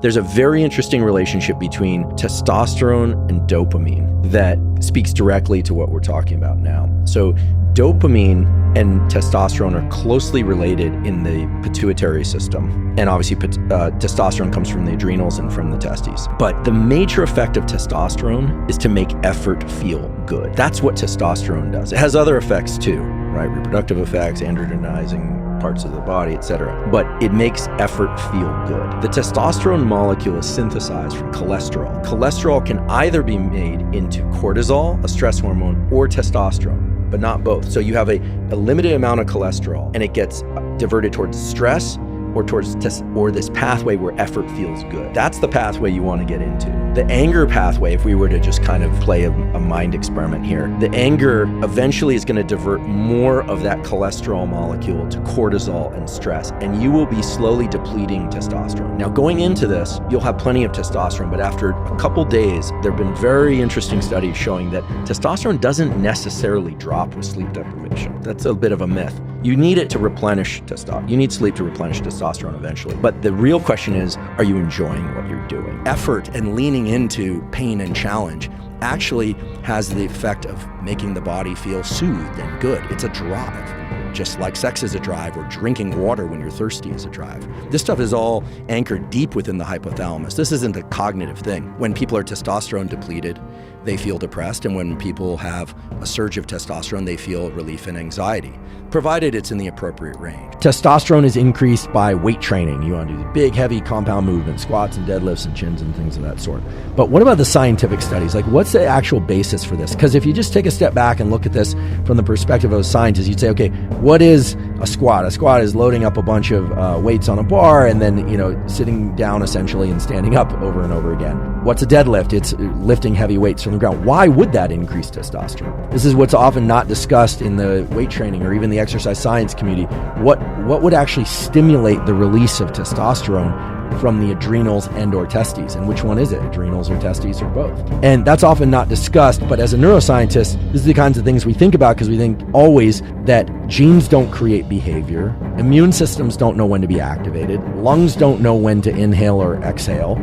There's a very interesting relationship between testosterone and dopamine that speaks directly to what we're talking about now. So dopamine and testosterone are closely related in the pituitary system. And obviously testosterone comes from the adrenals and from the testes. But the major effect of testosterone is to make effort feel good. That's what testosterone does. It has other effects too, right? Reproductive effects, androgenizing parts of the body, etc. But it makes effort feel good. The testosterone molecule is synthesized from cholesterol. Cholesterol can either be made into cortisol, a stress hormone, or testosterone, but not both. So you have a limited amount of cholesterol and it gets diverted towards stress or towards this pathway where effort feels good. That's the pathway you want to get into. The anger pathway, if we were to just kind of play a mind experiment here, the anger eventually is going to divert more of that cholesterol molecule to cortisol and stress, and you will be slowly depleting testosterone. Now, going into this, you'll have plenty of testosterone, but after a couple days, there have been very interesting studies showing that testosterone doesn't necessarily drop with sleep deprivation. That's a bit of a myth. You need it to replenish testosterone. You need sleep to replenish testosterone eventually. But the real question is, are you enjoying what you're doing? Effort and leaning into pain and challenge actually has the effect of making the body feel soothed and good. It's a drive. Just like sex is a drive, or drinking water when you're thirsty is a drive. This stuff is all anchored deep within the hypothalamus. This isn't a cognitive thing. When people are testosterone depleted, they feel depressed, and when people have a surge of testosterone, they feel relief and anxiety, provided it's in the appropriate range. Testosterone is increased by weight training. You want to do the big, heavy compound movements, squats and deadlifts and chins and things of that sort. But what about the scientific studies? Like, what's the actual basis for this? Because if you just take a step back and look at this from the perspective of a scientist, you'd say, okay, what is a squat? A squat is loading up a bunch of weights on a bar and then, sitting down essentially and standing up over and over again. What's a deadlift? It's lifting heavy weights from the ground. Why would that increase testosterone? This is what's often not discussed in the weight training or even the exercise science community. What would actually stimulate the release of testosterone from the adrenals and or testes? And which one is it? Adrenals or testes or both? And that's often not discussed, but as a neuroscientist, this is the kinds of things we think about, because we think always that genes don't create behavior, immune systems don't know when to be activated, lungs don't know when to inhale or exhale,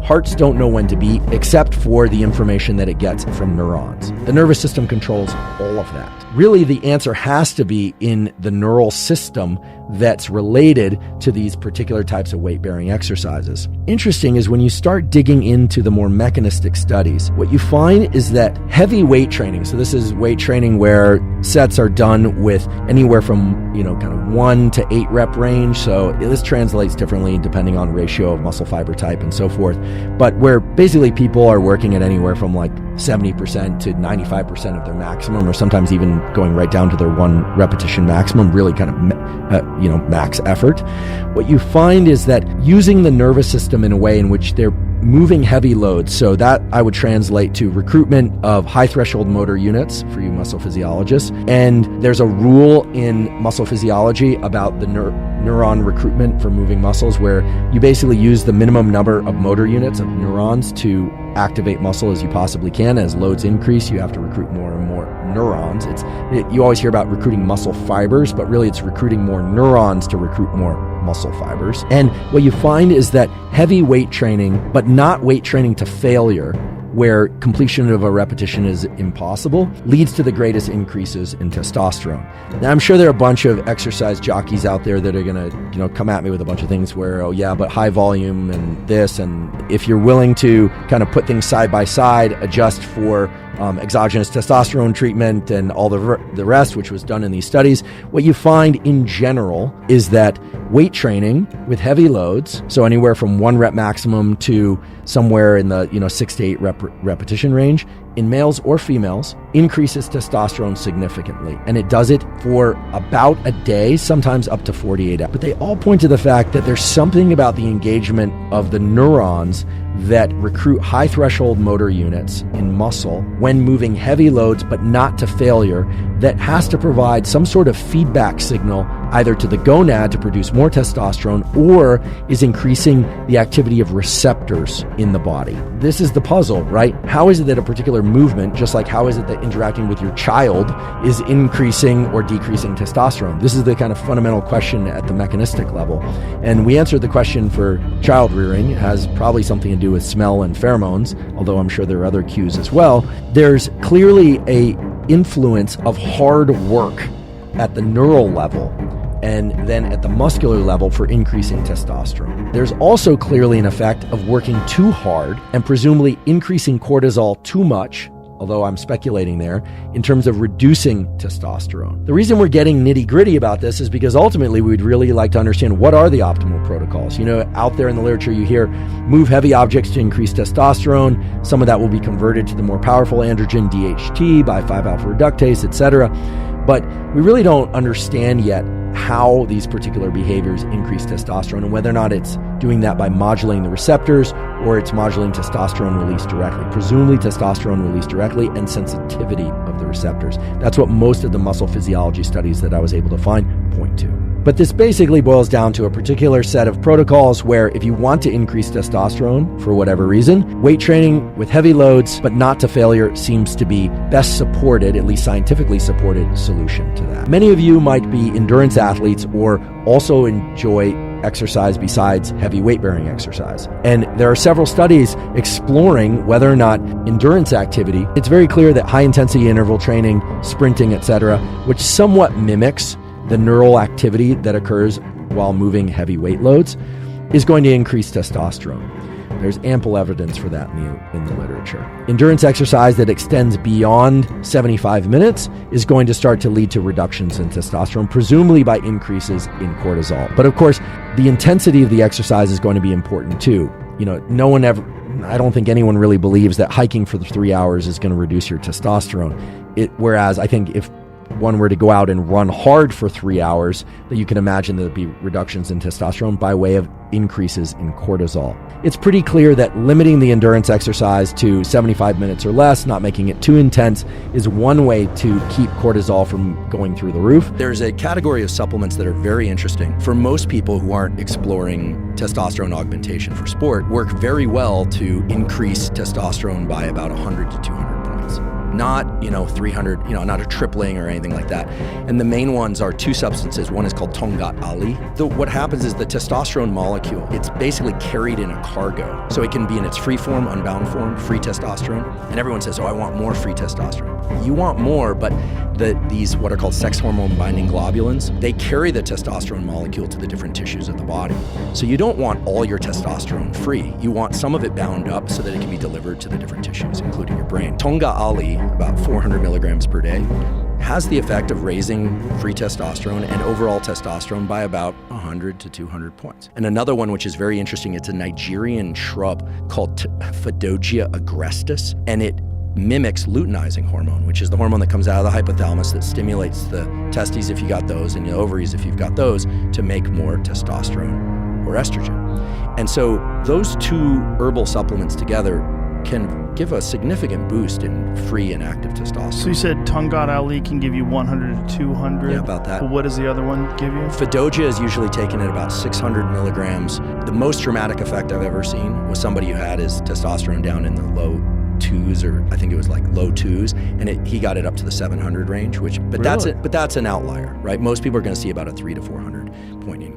hearts don't know when to beat, except for the information that it gets from neurons. The nervous system controls all of that. Really, the answer has to be in the neural system that's related to these particular types of weight-bearing exercises. Interesting is when you start digging into the more mechanistic studies, what you find is that heavy weight training, so this is weight training where sets are done with anywhere from, kind of 1 to 8 rep range. So this translates differently depending on ratio of muscle fiber type and so forth. But where basically people are working at anywhere from like 70% to 95% of their maximum, or sometimes even going right down to their 1 repetition maximum, really kind of max effort. What you find is that using the nervous system in a way in which they're moving heavy loads, so that I would translate to recruitment of high threshold motor units for you muscle physiologists. And there's a rule in muscle physiology about the neuron recruitment for moving muscles, where you basically use the minimum number of motor units of neurons to activate muscle as you possibly can. As loads increase, you have to recruit more and more neurons. You always hear about recruiting muscle fibers, but really it's recruiting more neurons to recruit more muscle fibers. And what you find is that heavy weight training, but not weight training to failure, where completion of a repetition is impossible, leads to the greatest increases in testosterone. Now, I'm sure there are a bunch of exercise jockeys out there that are going to, come at me with a bunch of things where, oh yeah, but high volume and this, and if you're willing to kind of put things side by side, adjust for exogenous testosterone treatment and all the rest, which was done in these studies, what you find in general is that weight training with heavy loads, so anywhere from 1 rep maximum to somewhere in the 6 to 8 repetition range, in males or females, increases testosterone significantly. And it does it for about a day, sometimes up to 48 hours. But they all point to the fact that there's something about the engagement of the neurons that recruit high threshold motor units in muscle when moving heavy loads, but not to failure, that has to provide some sort of feedback signal either to the gonad to produce more testosterone, or is increasing the activity of receptors in the body. This is the puzzle, right? How is it that a particular movement, just like how is it that interacting with your child is increasing or decreasing testosterone? This is the kind of fundamental question at the mechanistic level. And we answered the question for child rearing. It has probably something to do with smell and pheromones, although I'm sure there are other cues as well. There's clearly a influence of hard work at the neural level and then at the muscular level for increasing testosterone. There's also clearly an effect of working too hard and presumably increasing cortisol too much, although I'm speculating there, in terms of reducing testosterone. The reason we're getting nitty-gritty about this is because ultimately we'd really like to understand what are the optimal protocols. Out there in the literature you hear move heavy objects to increase testosterone. Some of that will be converted to the more powerful androgen DHT by 5-alpha reductase, etc. But we really don't understand yet how these particular behaviors increase testosterone and whether or not it's doing that by modulating the receptors or it's modulating testosterone release directly. Presumably testosterone release directly and sensitivity of the receptors. That's what most of the muscle physiology studies that I was able to find point to. But this basically boils down to a particular set of protocols where if you want to increase testosterone for whatever reason, weight training with heavy loads but not to failure seems to be best supported, at least scientifically supported solution to that. Many of you might be endurance athletes or also enjoy exercise besides heavy weight-bearing exercise. And there are several studies exploring whether or not endurance activity, it's very clear that high-intensity interval training, sprinting, etc., which somewhat mimics the neural activity that occurs while moving heavy weight loads, is going to increase testosterone. There's ample evidence for that in the literature. Endurance exercise that extends beyond 75 minutes is going to start to lead to reductions in testosterone, presumably by increases in cortisol. But of course, the intensity of the exercise is going to be important too. I don't think anyone really believes that hiking for 3 hours is going to reduce your testosterone. Whereas I think if one were to go out and run hard for 3 hours, that you can imagine there'd be reductions in testosterone by way of increases in cortisol. It's pretty clear that limiting the endurance exercise to 75 minutes or less, not making it too intense, is one way to keep cortisol from going through the roof. There's a category of supplements that are very interesting. For most people who aren't exploring testosterone augmentation for sport, work very well to increase testosterone by about 100 to 200 points. Not, 300, not a tripling or anything like that. And the main ones are two substances. One is called Tongat Ali. What happens is the testosterone molecule, it's basically carried in a cargo. So it can be in its free form, unbound form, free testosterone. And everyone says, I want more free testosterone. You want more, but these what are called sex hormone binding globulins, they carry the testosterone molecule to the different tissues of the body. So you don't want all your testosterone free. You want some of it bound up so that it can be delivered to the different tissues, including your brain. Tonga Ali, about 400 milligrams per day, has the effect of raising free testosterone and overall testosterone by about 100 to 200 points. And another one, which is very interesting, it's a Nigerian shrub called Phydogia agrestis, and it mimics luteinizing hormone, which is the hormone that comes out of the hypothalamus that stimulates the testes if you got those and the ovaries if you've got those to make more testosterone or estrogen. And so those two herbal supplements together can give a significant boost in free and active testosterone. So you said Tongat Ali can give you 100 to 200? Yeah, about that. But what does the other one give you? Phydogia is usually taken at about 600 milligrams. The most dramatic effect I've ever seen was somebody who had his testosterone down in the low twos, or I think it was like low twos, and he got it up to the 700 range, but really? That's an outlier, right? Most people are going to see about a 300 to 400 point increase.